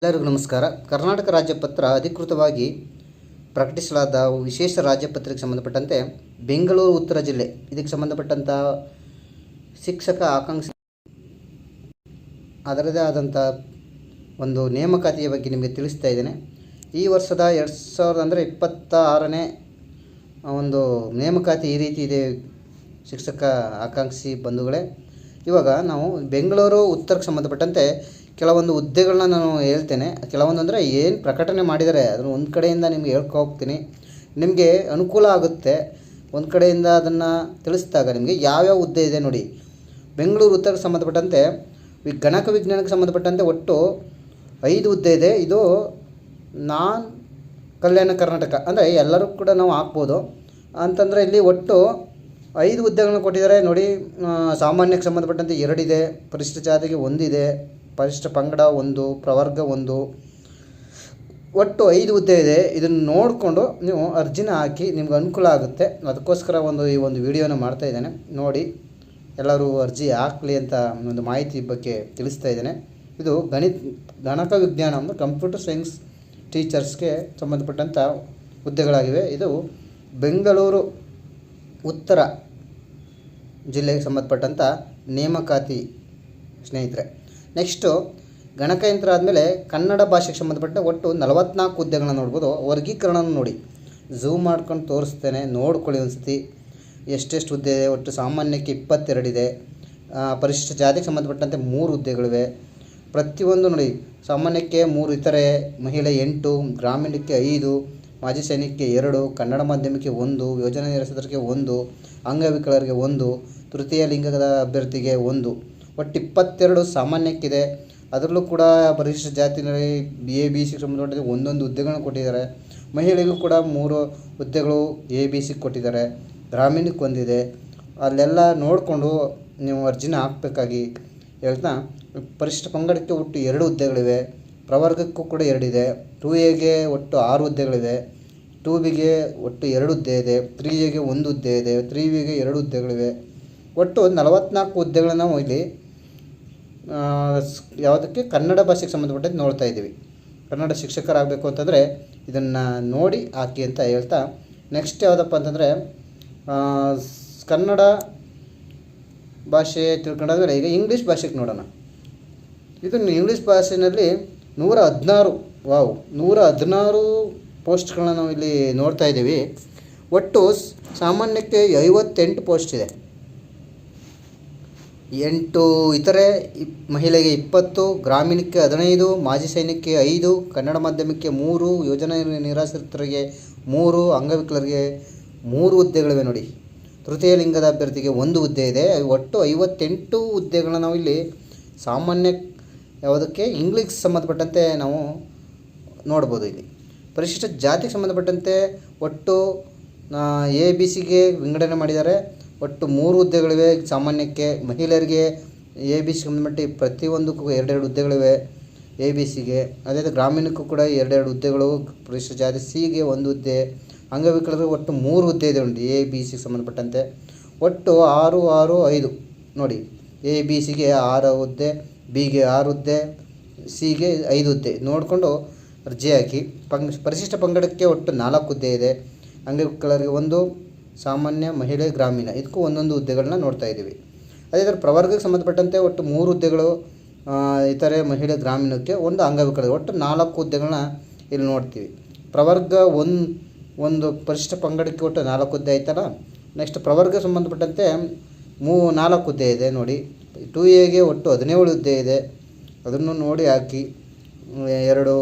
ಎಲ್ಲರಿಗೂ ನಮಸ್ಕಾರ. ಕರ್ನಾಟಕ ರಾಜ್ಯಪತ್ರ ಅಧಿಕೃತವಾಗಿ ಪ್ರಕಟಿಸಲಾದ ವಿಶೇಷ ರಾಜ್ಯಪತ್ರಕ್ಕೆ ಸಂಬಂಧಪಟ್ಟಂತೆ ಬೆಂಗಳೂರು ಉತ್ತರ ಜಿಲ್ಲೆ ಇದಕ್ಕೆ ಸಂಬಂಧಪಟ್ಟಂಥ ಶಿಕ್ಷಕ ಆಕಾಂಕ್ಷಿ ಅದರದೇ ಆದಂಥ ಒಂದು ನೇಮಕಾತಿಯ ಬಗ್ಗೆ ನಿಮಗೆ ತಿಳಿಸ್ತಾ ಇದ್ದೇನೆ. ಈ ವರ್ಷದ 2026ನೇ ಒಂದು ನೇಮಕಾತಿ ಈ ರೀತಿ ಇದೆ ಶಿಕ್ಷಕ ಆಕಾಂಕ್ಷಿ ಬಂಧುಗಳೇ. ಇವಾಗ ನಾವು ಬೆಂಗಳೂರು ಉತ್ತರಕ್ಕೆ ಸಂಬಂಧಪಟ್ಟಂತೆ ಕೆಲವೊಂದು ಹುದ್ದೆಗಳನ್ನ ನಾನು ಹೇಳ್ತೇನೆ. ಕೆಲವೊಂದು ಅಂದರೆ ಏನು ಪ್ರಕಟಣೆ ಮಾಡಿದರೆ ಅದನ್ನು ಒಂದು ಕಡೆಯಿಂದ ನಿಮಗೆ ಹೋಗ್ತೀನಿ, ನಿಮಗೆ ಅನುಕೂಲ ಆಗುತ್ತೆ. ಒಂದು ಕಡೆಯಿಂದ ಅದನ್ನು ತಿಳಿಸಿದಾಗ ನಿಮಗೆ ಯಾವ್ಯಾವ ಹುದ್ದೆ ಇದೆ ನೋಡಿ. ಬೆಂಗಳೂರು ಉತ್ತರಕ್ಕೆ ಸಂಬಂಧಪಟ್ಟಂತೆ ಗಣಕ ವಿಜ್ಞಾನಕ್ಕೆ ಸಂಬಂಧಪಟ್ಟಂತೆ ಒಟ್ಟು 5 ಹುದ್ದೆ ಇದೆ. ಇದು ನಾನ್ ಕಲ್ಯಾಣ ಕರ್ನಾಟಕ ಅಂದರೆ ಎಲ್ಲರೂ ಕೂಡ ನಾವು ಹಾಕ್ಬೋದು ಅಂತಂದರೆ ಇಲ್ಲಿ ಒಟ್ಟು 5 ಹುದ್ದೆಗಳನ್ನು ಕೊಟ್ಟಿದ್ದಾರೆ ನೋಡಿ. ಸಾಮಾನ್ಯಕ್ಕೆ ಸಂಬಂಧಪಟ್ಟಂತೆ 2 ಇದೆ, ಪರಿಶಿಷ್ಟ ಜಾತಿಗೆ 1 ಇದೆ, ಪರಿಶಿಷ್ಟ ಪಂಗಡ 1, ಪ್ರವರ್ಗ 1, ಒಟ್ಟು 5 ಹುದ್ದೆ ಇದೆ. ಇದನ್ನು ನೋಡಿಕೊಂಡು ನೀವು ಅರ್ಜಿನ ಹಾಕಿ ನಿಮ್ಗೆ ಅನುಕೂಲ ಆಗುತ್ತೆ. ಅದಕ್ಕೋಸ್ಕರ ಈ ಒಂದು ವಿಡಿಯೋನ ಮಾಡ್ತಾಯಿದ್ದೇನೆ. ನೋಡಿ, ಎಲ್ಲರೂ ಅರ್ಜಿ ಹಾಕಲಿ ಅಂತ ಒಂದು ಮಾಹಿತಿ ಬಗ್ಗೆ ತಿಳಿಸ್ತಾ ಇದ್ದೇನೆ. ಇದು ಗಣಕ ವಿಜ್ಞಾನ ಅಂದರೆ ಕಂಪ್ಯೂಟರ್ ಸೈನ್ಸ್ ಟೀಚರ್ಸ್ಗೆ ಸಂಬಂಧಪಟ್ಟಂಥ ಹುದ್ದೆಗಳಾಗಿವೆ. ಇದು ಬೆಂಗಳೂರು ಉತ್ತರ ಜಿಲ್ಲೆಗೆ ಸಂಬಂಧಪಟ್ಟಂಥ ನೇಮಕಾತಿ ಸ್ನೇಹಿತರೆ. ನೆಕ್ಸ್ಟು ಗಣಕಯಂತ್ರ ಆದಮೇಲೆ ಕನ್ನಡ ಭಾಷೆಗೆ ಸಂಬಂಧಪಟ್ಟ ಒಟ್ಟು 44 ಹುದ್ದೆಗಳನ್ನ ನೋಡ್ಬೋದು. ವರ್ಗೀಕರಣ ನೋಡಿ, ಝೂಮ್ ಮಾಡ್ಕೊಂಡು ತೋರಿಸ್ತೇನೆ, ನೋಡ್ಕೊಳ್ಳಿ ಒಂದು ಸತಿ ಎಷ್ಟೆಷ್ಟು ಹುದ್ದೆ ಇದೆ. ಒಟ್ಟು ಸಾಮಾನ್ಯಕ್ಕೆ 22 ಇದೆ, ಪರಿಶಿಷ್ಟ ಜಾತಿಗೆ ಸಂಬಂಧಪಟ್ಟಂತೆ 3 ಹುದ್ದೆಗಳಿವೆ. ಪ್ರತಿಯೊಂದು ನೋಡಿ, ಸಾಮಾನ್ಯಕ್ಕೆ 3, ಇತರೆ ಮಹಿಳೆ 8, ಗ್ರಾಮೀಣಕ್ಕೆ 5, ಮಾಜಿ ಸೈನಿಕಕ್ಕೆ 2, ಕನ್ನಡ ಮಾಧ್ಯಮಕ್ಕೆ 1, ಯೋಜನಾ ನಿರಸದರಿಗೆ 1, ಅಂಗವಿಕಲರಿಗೆ 1, ತೃತೀಯ ಲಿಂಗದ ಅಭ್ಯರ್ಥಿಗೆ 1, ಒಟ್ಟು 22 ಸಾಮಾನ್ಯಕ್ಕಿದೆ. ಅದರಲ್ಲೂ ಕೂಡ ಪರಿಶಿಷ್ಟ ಜಾತಿನಲ್ಲಿ ABC ಸಂಬಂಧಪಟ್ಟಂತೆ 1 ಹುದ್ದೆಗಳನ್ನು ಕೊಟ್ಟಿದ್ದಾರೆ. ಮಹಿಳೆಗೂ ಕೂಡ 3 ಹುದ್ದೆಗಳು ABC ಕೊಟ್ಟಿದ್ದಾರೆ. ಗ್ರಾಮೀಣಕ್ಕೆ 1 ಇದೆ. ಅಲ್ಲೆಲ್ಲ ನೋಡಿಕೊಂಡು ನೀವು ಅರ್ಜಿನ ಹಾಕಬೇಕಾಗಿ ಹೇಳ್ತಾ, ಪರಿಶಿಷ್ಟ ಪಂಗಡಕ್ಕೆ ಒಟ್ಟು 2 ಹುದ್ದೆಗಳಿವೆ. ಪ್ರವರ್ಗಕ್ಕೂ ಕೂಡ 2 ಇದೆ. 2Aಗೆ ಒಟ್ಟು 6 ಹುದ್ದೆಗಳಿವೆ. 2Bಗೆ ಒಟ್ಟು 2 ಹುದ್ದೆ ಇದೆ. 3Aಗೆ 1 ಹುದ್ದೆ ಇದೆ. 3Bಗೆ 2 ಹುದ್ದೆಗಳಿವೆ. ಒಟ್ಟು 44 ಹುದ್ದೆಗಳನ್ನು ನಾವು ಇಲ್ಲಿ ಯಾವುದಕ್ಕೆ ಕನ್ನಡ ಭಾಷೆಗೆ ಸಂಬಂಧಪಟ್ಟಂತೆ ನೋಡ್ತಾ ಇದ್ದೀವಿ. ಕನ್ನಡ ಶಿಕ್ಷಕರಾಗಬೇಕು ಅಂತಂದರೆ ಇದನ್ನು ನೋಡಿ ಹಾಕಿ ಅಂತ ಹೇಳ್ತಾ, ನೆಕ್ಸ್ಟ್ ಯಾವುದಪ್ಪ ಅಂತಂದರೆ ಕನ್ನಡ ಭಾಷೆ ತಿಳ್ಕೊಂಡಾದ್ಮೇಲೆ ಈಗ ಇಂಗ್ಲೀಷ್ ಭಾಷೆಗೆ ನೋಡೋಣ. ಇದು ಇಂಗ್ಲೀಷ್ ಭಾಷೆಯಲ್ಲಿ 116 ಪೋಸ್ಟ್ಗಳನ್ನ ನಾವು ಇಲ್ಲಿ ನೋಡ್ತಾ ಇದ್ದೀವಿ. ಒಟ್ಟು ಸಾಮಾನ್ಯಕ್ಕೆ 58 ಪೋಸ್ಟ್ ಇದೆ. 8 ಇತರೆ ಮಹಿಳೆಗೆ 20, ಗ್ರಾಮೀಣಕ್ಕೆ 15, ಮಾಜಿ ಸೈನಿಕಕ್ಕೆ 5, ಕನ್ನಡ ಮಾಧ್ಯಮಕ್ಕೆ 3, ಯೋಜನಾ ನಿರಾಶ್ರಿತರಿಗೆ 3, ಅಂಗವಿಕಲರಿಗೆ 3 ಹುದ್ದೆಗಳಿವೆ ನೋಡಿ. ತೃತೀಯ ಲಿಂಗದ ಅಭ್ಯರ್ಥಿಗೆ 1 ಹುದ್ದೆ ಇದೆ. ಒಟ್ಟು 58 ಹುದ್ದೆಗಳನ್ನ ನಾವು ಇಲ್ಲಿ ಸಾಮಾನ್ಯ ಯಾವುದಕ್ಕೆ ಇಂಗ್ಲೀಷ್ ಸಂಬಂಧಪಟ್ಟಂತೆ ನಾವು ನೋಡ್ಬೋದು. ಇಲ್ಲಿ ಪರಿಶಿಷ್ಟ ಜಾತಿಗೆ ಸಂಬಂಧಪಟ್ಟಂತೆ ಒಟ್ಟು ABCಗೆ ವಿಂಗಡಣೆ ಮಾಡಿದ್ದಾರೆ. ಒಟ್ಟು 3 ಹುದ್ದೆಗಳಿವೆ ಸಾಮಾನ್ಯಕ್ಕೆ. ಮಹಿಳೆಯರಿಗೆ ABC ಸಂಬಂಧಪಟ್ಟ ಪ್ರತಿಯೊಂದಕ್ಕೂ 2 ಹುದ್ದೆಗಳಿವೆ ABCಗೆ. ಅದೇ ಗ್ರಾಮೀಣಕ್ಕೂ ಕೂಡ 2 ಹುದ್ದೆಗಳು. ಪರಿಶಿಷ್ಟ ಜಾತಿ Cಗೆ 1 ಹುದ್ದೆ. ಅಂಗವಿಕಲರಿಗೆ ಒಟ್ಟು 3 ಹುದ್ದೆ ಇದೆ ನೋಡಿ ABC ಸಂಬಂಧಪಟ್ಟಂತೆ. ಒಟ್ಟು 6, 6, 5 ನೋಡಿ. ABCಗೆ 6 ಹುದ್ದೆ, Bಗೆ 6 ಹುದ್ದೆ, Cಗೆ 5 ಹುದ್ದೆ ನೋಡಿಕೊಂಡು ಅರ್ಜಿ ಹಾಕಿ. ಪರಿಶಿಷ್ಟ ಪಂಗಡಕ್ಕೆ ಒಟ್ಟು 4 ಹುದ್ದೆ ಇದೆ. ಅಂಗವಿಕಲರಿಗೆ 1, ಸಾಮಾನ್ಯ, ಮಹಿಳೆ, ಗ್ರಾಮೀಣ ಇದಕ್ಕೂ 1 ಹುದ್ದೆಗಳನ್ನ ನೋಡ್ತಾ ಇದ್ದೀವಿ. ಅದೇ ಥರ ಪ್ರವರ್ಗಕ್ಕೆ ಸಂಬಂಧಪಟ್ಟಂತೆ ಒಟ್ಟು 3 ಹುದ್ದೆಗಳು. ಇತರೆ ಮಹಿಳೆ, ಗ್ರಾಮೀಣಕ್ಕೆ 1, ಅಂಗವಿಕಲರಿಗೆ ಒಟ್ಟು 4 ಹುದ್ದೆಗಳನ್ನ ಇಲ್ಲಿ ನೋಡ್ತೀವಿ. ಪ್ರವರ್ಗ ಒಂದು ಪರಿಶಿಷ್ಟ ಪಂಗಡಕ್ಕೆ ಒಟ್ಟು 4 ಹುದ್ದೆ ಆಯ್ತಲ್ಲ. ನೆಕ್ಸ್ಟ್ ಪ್ರವರ್ಗ ಸಂಬಂಧಪಟ್ಟಂತೆ 4 ಹುದ್ದೆ ಇದೆ ನೋಡಿ. 2Aಗೆ ಒಟ್ಟು 17 ಹುದ್ದೆ ಇದೆ. ಅದನ್ನು ನೋಡಿ ಹಾಕಿ. 2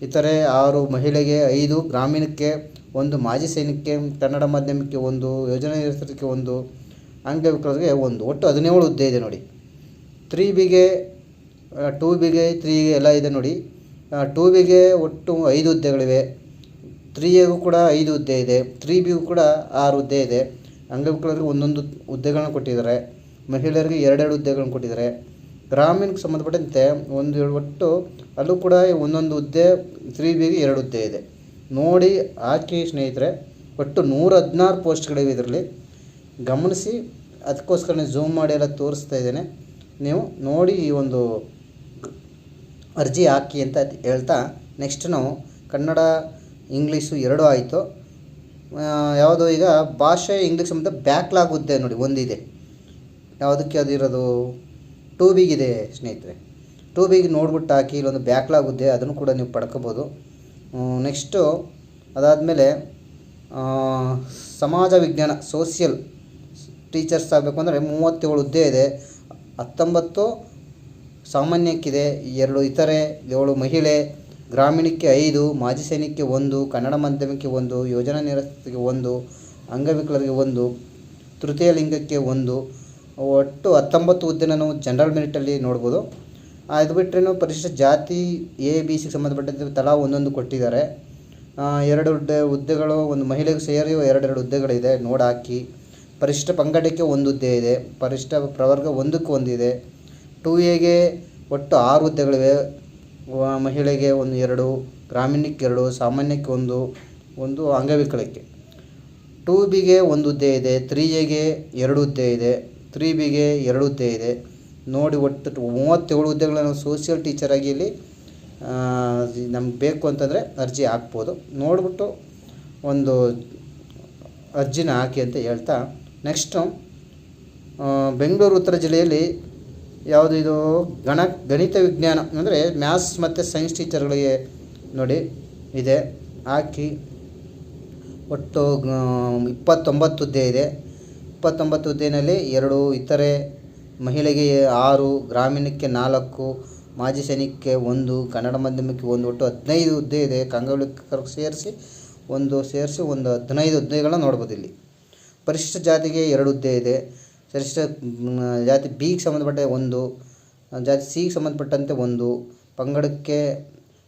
ಇತರೆ 6, ಮಹಿಳೆಗೆ 5, ಗ್ರಾಮೀಣಕ್ಕೆ 1, ಮಾಜಿ ಸೈನಿಕಕ್ಕೆ, ಕನ್ನಡ ಮಾಧ್ಯಮಕ್ಕೆ 1, ಯೋಜನಾ ನಿರಸದರಿಗೆ 1, ಅಂಗವಿಕಲರಿಗೆ 1, ಒಟ್ಟು 17 ಹುದ್ದೆ ಇದೆ ನೋಡಿ. 3Bಗೆ 2Bಗೆ 3ಗೆ ಎಲ್ಲ ಇದೆ ನೋಡಿ. 2Bಗೆ ಒಟ್ಟು 5 ಹುದ್ದೆಗಳಿವೆ. 3Aಗೂ ಕೂಡ 5 ಹುದ್ದೆ ಇದೆ. 3Bಗೂ ಕೂಡ 6 ಹುದ್ದೆ ಇದೆ. ಅಂಗವಿಕಲರಿಗೆ 1 ಹುದ್ದೆಗಳನ್ನ ಕೊಟ್ಟಿದ್ದಾರೆ. ಮಹಿಳೆಯರಿಗೆ 2 ಹುದ್ದೆಗಳನ್ನು ಕೊಟ್ಟಿದ್ದಾರೆ. ಗ್ರಾಮೀಣಕ್ಕೆ ಸಂಬಂಧಪಟ್ಟಂತೆ ಒಟ್ಟು ಅಲ್ಲೂ ಕೂಡ 1 ಹುದ್ದೆ. 3Bಗೆ 2 ಹುದ್ದೆ ಇದೆ. ನೋಡಿ ಹಾಕಿ ಸ್ನೇಹಿತರೆ. ಒಟ್ಟು 116 ಪೋಸ್ಟ್ಗಳಿವೆ ಇದರಲ್ಲಿ, ಗಮನಿಸಿ. ಅದಕ್ಕೋಸ್ಕರ ಝೂಮ್ ಮಾಡಿ ಎಲ್ಲ ತೋರಿಸ್ತಾ ಇದ್ದೇನೆ. ನೀವು ನೋಡಿ ಈ ಒಂದು ಅರ್ಜಿ ಹಾಕಿ ಅಂತ ಹೇಳ್ತಾ, ನೆಕ್ಸ್ಟ್ ನಾವು ಕನ್ನಡ ಇಂಗ್ಲೀಷು ಎರಡೂ ಆಯಿತು. ಯಾವುದು ಈಗ ಭಾಷೆ ಇಂಗ್ಲೀಷ್ ಸಂಬಂಧ ಬ್ಯಾಕ್ಲಾಗ್ ಹುದ್ದೆ ನೋಡಿ ಒಂದಿದೆ. ಯಾವುದಕ್ಕೆ ಅದು ಇರೋದು? 2B ಇದೆ ಸ್ನೇಹಿತರೆ. 2B ನೋಡ್ಬಿಟ್ಟು ಹಾಕಿ, ಇಲ್ಲೊಂದು ಬ್ಯಾಕ್ಲಾಗ್ ಹುದ್ದೆ, ಅದನ್ನು ಕೂಡ ನೀವು ಪಡ್ಕೋಬೋದು. ನೆಕ್ಸ್ಟು ಅದಾದಮೇಲೆ ಸಮಾಜ ವಿಜ್ಞಾನ ಸೋಷಿಯಲ್ ಟೀಚರ್ಸ್ ಆಗಬೇಕು ಅಂದರೆ 37 ಹುದ್ದೆ ಇದೆ. 19 ಸಾಮಾನ್ಯಕ್ಕಿದೆ, 2 ಇತರೆ, 7 ಮಹಿಳೆ, ಗ್ರಾಮೀಣಕ್ಕೆ 5, ಮಾಜಿ ಸೈನಿಕಕ್ಕೆ 1, ಕನ್ನಡ ಮಾಧ್ಯಮಕ್ಕೆ 1, ಯೋಜನಾ ನಿರತರಿಗೆ 1, ಅಂಗವಿಕಲರಿಗೆ 1, ತೃತೀಯ ಲಿಂಗಕ್ಕೆ 1, ಒಟ್ಟು 19 ಹುದ್ದೆನ ನಾವು ಜನರಲ್ ಮೆರಿಟಲ್ಲಿ ನೋಡ್ಬೋದು. ಅದು ಬಿಟ್ಟರೆ ಪರಿಶಿಷ್ಟ ಜಾತಿ A-B-C ಸಂಬಂಧಪಟ್ಟಂತೆ ತಲಾ ಒಂದೊಂದು ಕೊಟ್ಟಿದ್ದಾರೆ. 2 ಹುದ್ದೆಗಳು, ಒಂದು ಮಹಿಳೆಗೆ ಸೇರಿ 2 ಹುದ್ದೆಗಳಿದೆ, ನೋಡಿ ಹಾಕಿ. ಪರಿಶಿಷ್ಟ ಪಂಗಡಕ್ಕೆ 1 ಹುದ್ದೆ ಇದೆ, ಪರಿಶಿಷ್ಟ ಪ್ರವರ್ಗ 1ಕ್ಕೆ 1 ಇದೆ. 2Aಗೆ ಒಟ್ಟು 6 ಹುದ್ದೆಗಳಿವೆ, ಮಹಿಳೆಗೆ 2, ಗ್ರಾಮೀಣಕ್ಕೆ 2, ಸಾಮಾನ್ಯಕ್ಕೆ 1 ಅಂಗವಿಕಲಕ್ಕೆ. 2Bಗೆ 1 ಹುದ್ದೆ ಇದೆ, 3Aಗೆ 2 ಹುದ್ದೆ ಇದೆ, 3Bಗೆ 2 ಹುದ್ದೆ ಇದೆ. ನೋಡಿ ಒಟ್ಟು 37 ಹುದ್ದೆಗಳನ್ನು ಸೋಷಿಯಲ್ ಟೀಚರಾಗಿ ಇಲ್ಲಿ ನಮ್ಗೆ ಬೇಕು ಅಂತಂದರೆ ಅರ್ಜಿ ಹಾಕ್ಬೋದು. ನೋಡಿಬಿಟ್ಟು ಒಂದು ಅರ್ಜಿನ ಹಾಕಿ ಅಂತ ಹೇಳ್ತಾ, ನೆಕ್ಸ್ಟು ಬೆಂಗಳೂರು ಉತ್ತರ ಜಿಲ್ಲೆಯಲ್ಲಿ ಯಾವುದು ಇದು ಗಣಿತ ವಿಜ್ಞಾನ ಅಂದರೆ ಮ್ಯಾಥ್ಸ್ ಮತ್ತು ಸೈನ್ಸ್ ಟೀಚರ್ಗಳಿಗೆ ನೋಡಿ ಇದೆ, ಹಾಕಿ. ಒಟ್ಟು 29 ಹುದ್ದೆ ಇದೆ. 29 ಹುದ್ದೆಯಲ್ಲಿ 2 ಇತರೆ, ಮಹಿಳೆಗೆ 6, ಗ್ರಾಮೀಣಕ್ಕೆ 4, ಮಾಜಿ ಸೈನಿಕಕ್ಕೆ 1, ಕನ್ನಡ ಮಾಧ್ಯಮಕ್ಕೆ 1, ಒಟ್ಟು 15 ಹುದ್ದೆ ಇದೆ. ಅಂಗವಿಕಲರಿಗೆ ಸೇರಿಸಿ ಒಂದು 15 ಹುದ್ದೆಗಳನ್ನ ನೋಡ್ಬೋದು ಇಲ್ಲಿ. ಪರಿಶಿಷ್ಟ ಜಾತಿಗೆ 2 ಹುದ್ದೆ ಇದೆ. ಪರಿಶಿಷ್ಟ ಜಾತಿ ಬಿಗೆ ಸಂಬಂಧಪಟ್ಟ 1, ಜಾತಿ ಸಿಗೆ ಸಂಬಂಧಪಟ್ಟಂತೆ 1,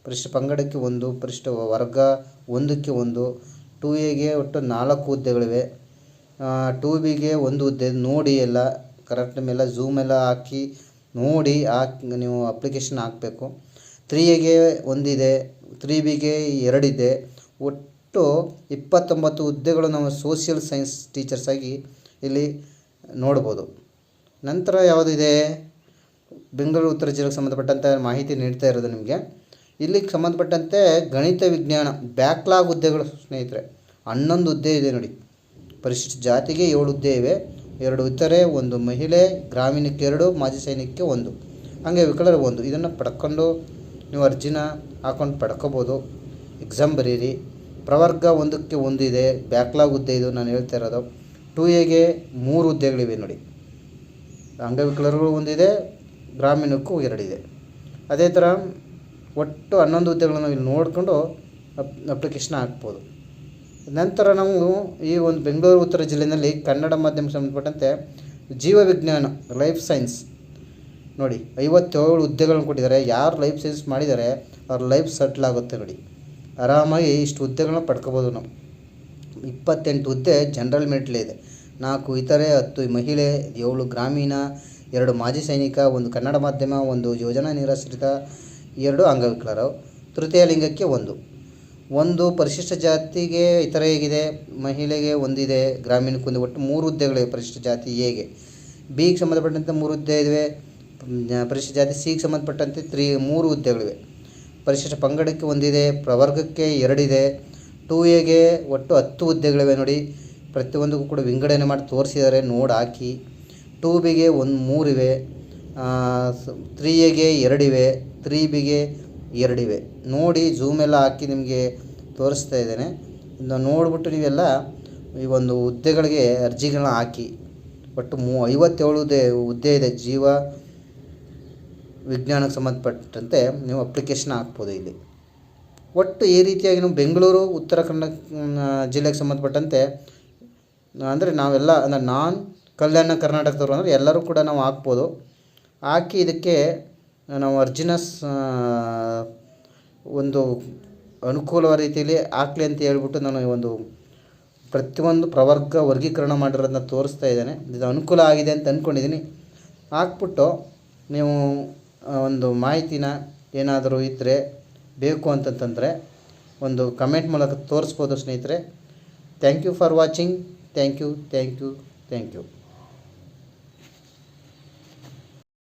ಪರಿಶಿಷ್ಟ ಪಂಗಡಕ್ಕೆ 1, ಪರಿಶಿಷ್ಟ ವರ್ಗ 1ಕ್ಕೆ 1. 2Aಗೆ ಒಟ್ಟು 4 ಹುದ್ದೆಗಳಿವೆ. 2Bಗೆ 1 ಹುದ್ದೆ. ನೋಡಿ ಎಲ್ಲ ಕರೆಕ್ಟ್ ಮೇಲೆ ಝೂಮ್ ಎಲ್ಲ ಹಾಕಿ ನೋಡಿ ನೀವು ಅಪ್ಲಿಕೇಶನ್ ಹಾಕಬೇಕು. 3Aಗೆ 1 ಇದೆ, 3Bಗೆ 2 ಇದೆ. ಒಟ್ಟು 29 ಹುದ್ದೆಗಳು ನಾವು ಸೋಷಿಯಲ್ ಸೈನ್ಸ್ ಟೀಚರ್ಸಾಗಿ ಇಲ್ಲಿ ನೋಡ್ಬೋದು. ನಂತರ ಯಾವುದಿದೆ, ಬೆಂಗಳೂರು ಉತ್ತರ ಜಿಲ್ಲೆಗೆ ಸಂಬಂಧಪಟ್ಟಂತೆ ಮಾಹಿತಿ ನೀಡ್ತಾ ಇರೋದು ನಿಮಗೆ. ಇಲ್ಲಿಗೆ ಸಂಬಂಧಪಟ್ಟಂತೆ ಗಣಿತ ವಿಜ್ಞಾನ ಬ್ಯಾಕ್ಲಾಗ್ ಹುದ್ದೆಗಳು ಸ್ನೇಹಿತರೆ 11 ಹುದ್ದೆ ಇದೆ ನೋಡಿ. ಪರಿಶಿಷ್ಟ ಜಾತಿಗೆ 7 ಹುದ್ದೆ ಇವೆ, 2 ಇತರೆ, 1 ಮಹಿಳೆ, ಗ್ರಾಮೀಣಕ್ಕೆ 2, ಮಾಜಿ ಸೈನಿಕಕ್ಕೆ 1, ಅಂಗವಿಕಲರಿಗೆ 1. ಇದನ್ನು ಪಡ್ಕೊಂಡು ನೀವು ಅರ್ಜಿನ ಹಾಕ್ಕೊಂಡು ಪಡ್ಕೋಬೋದು. ಎಕ್ಸಾಮ್ ಬರೀರಿ. ಪ್ರವರ್ಗ 1ಕ್ಕೆ 1 ಇದೆ, ಬ್ಯಾಕ್ಲಾಗ್ ಹುದ್ದೆ ಇದು ನಾನು ಹೇಳ್ತಾ ಇರೋದು. 2Aಗೆ 3 ಹುದ್ದೆಗಳಿವೆ ನೋಡಿ, ಅಂಗವಿಕಲರಿಗೂ 1 ಇದೆ, ಗ್ರಾಮೀಣಕ್ಕೂ 2 ಇದೆ. ಅದೇ ಥರ ಒಟ್ಟು 11 ಹುದ್ದೆಗಳನ್ನು ಇಲ್ಲಿ ನೋಡಿಕೊಂಡು ಅಪ್ಲಿಕೇಶನ್ ಹಾಕ್ಬೋದು. ನಂತರ ನಾವು ಈ ಒಂದು ಬೆಂಗಳೂರು ಉತ್ತರ ಜಿಲ್ಲೆಯಲ್ಲಿ ಕನ್ನಡ ಮಾಧ್ಯಮಕ್ಕೆ ಸಂಬಂಧಪಟ್ಟಂತೆ ಜೀವ ವಿಜ್ಞಾನ ಲೈಫ್ ಸೈನ್ಸ್ ನೋಡಿ 57 ಹುದ್ದೆಗಳನ್ನು ಕೊಟ್ಟಿದ್ದಾರೆ. ಯಾರು ಲೈಫ್ ಸೈನ್ಸ್ ಮಾಡಿದ್ದಾರೆ ಅವ್ರ ಲೈಫ್ ಸೆಟ್ಲ್ ಆಗುತ್ತೆ ನೋಡಿ. ಆರಾಮಾಗಿ ಇಷ್ಟು ಹುದ್ದೆಗಳನ್ನ ಪಡ್ಕೋಬೋದು ನಾವು. 28 ಹುದ್ದೆ ಜನರಲ್ ಮೆರಿಟ್ಲೇ ಇದೆ, 4 ಇತರೆ, 10 ಮಹಿಳೆ, 7 ಗ್ರಾಮೀಣ, 2 ಮಾಜಿ ಸೈನಿಕ, 1 ಕನ್ನಡ ಮಾಧ್ಯಮ, 1 ಯೋಜನಾ ನಿರಾಶ್ರಿತ, 2 ಅಂಗವಿಕಲರು, ತೃತೀಯ ಲಿಂಗಕ್ಕೆ 1 ಪರಿಶಿಷ್ಟ ಜಾತಿಗೆ ಇತರೆಗಿದೆ, ಮಹಿಳೆಗೆ 1 ಇದೆ, ಗ್ರಾಮೀಣಕ್ಕೆ 1. ಒಟ್ಟು 3 ಹುದ್ದೆಗಳಿವೆ ಪರಿಶಿಷ್ಟ ಜಾತಿ ಎಗೆ. ಬಿಗೆ ಸಂಬಂಧಪಟ್ಟಂತೆ 3 ಹುದ್ದೆ ಇವೆ. ಪರಿಶಿಷ್ಟ ಜಾತಿ ಸಿಗೆ ಸಂಬಂಧಪಟ್ಟಂತೆ 3 ಹುದ್ದೆಗಳಿವೆ. ಪರಿಶಿಷ್ಟ ಪಂಗಡಕ್ಕೆ 1 ಇದೆ, ಪ್ರವರ್ಗಕ್ಕೆ 2 ಇದೆ. 2Aಗೆ ಒಟ್ಟು 10 ಹುದ್ದೆಗಳಿವೆ ನೋಡಿ. ಪ್ರತಿಯೊಂದಕ್ಕೂ ಕೂಡ ವಿಂಗಡಣೆ ಮಾಡಿ ತೋರಿಸಿದ್ದಾರೆ, ನೋಡಿ ಹಾಕಿ. 2Bಗೆ 3 ಇವೆ, 3Aಗೆ 2 ಇವೆ, 3Bಗೆ 2 ಇವೆ. ನೋಡಿ ಝೂಮ್ ಎಲ್ಲ ಹಾಕಿ ನಿಮಗೆ ತೋರಿಸ್ತಾ ಇದ್ದೇನೆ. ಇದನ್ನು ನೋಡಿಬಿಟ್ಟು ನೀವೆಲ್ಲ ಈ ಒಂದು ಹುದ್ದೆಗಳಿಗೆ ಅರ್ಜಿಗಳನ್ನ ಹಾಕಿ. ಒಟ್ಟು 57 ಹುದ್ದೆ ಇದೆ ಜೀವ ವಿಜ್ಞಾನಕ್ಕೆ ಸಂಬಂಧಪಟ್ಟಂತೆ ನೀವು ಅಪ್ಲಿಕೇಶನ್ ಹಾಕ್ಬೋದು ಇಲ್ಲಿ. ಒಟ್ಟು ಈ ರೀತಿಯಾಗಿ ನಾವು ಬೆಂಗಳೂರು ಉತ್ತರ ಕನ್ನಡ ಜಿಲ್ಲೆಗೆ ಸಂಬಂಧಪಟ್ಟಂತೆ ಅಂದರೆ ನಾವೆಲ್ಲ ಅಂದರೆ ಕಲ್ಯಾಣ ಕರ್ನಾಟಕದವರು ಅಂದರೆ ಎಲ್ಲರೂ ಕೂಡ ನಾವು ಹಾಕ್ಬೋದು. ಹಾಕಿ ಇದಕ್ಕೆ ನಾವು ಅರ್ಜಿನ ಒಂದು ಅನುಕೂಲವಾದ ರೀತಿಯಲ್ಲಿ ಹಾಕಲಿ ಅಂತ ಹೇಳ್ಬಿಟ್ಟು ನಾನು ಒಂದು ಪ್ರತಿಯೊಂದು ಪ್ರವರ್ಗ ವರ್ಗೀಕರಣ ಮಾಡಿರೋದನ್ನ ತೋರಿಸ್ತಾ ಇದ್ದೇನೆ. ಇದು ಅನುಕೂಲ ಆಗಿದೆ ಅಂತ ಅಂದ್ಕೊಂಡಿದ್ದೀನಿ. ಹಾಕ್ಬಿಟ್ಟು ನೀವು ಒಂದು ಮಾಹಿತಿನ ಏನಾದರೂ ಇದ್ದರೆ ಬೇಕು ಅಂತಂತಂದರೆ ಒಂದು ಕಮೆಂಟ್ ಮೂಲಕ ತೋರಿಸ್ಬೋದು ಸ್ನೇಹಿತರೆ. Thank you for watching. Thank you.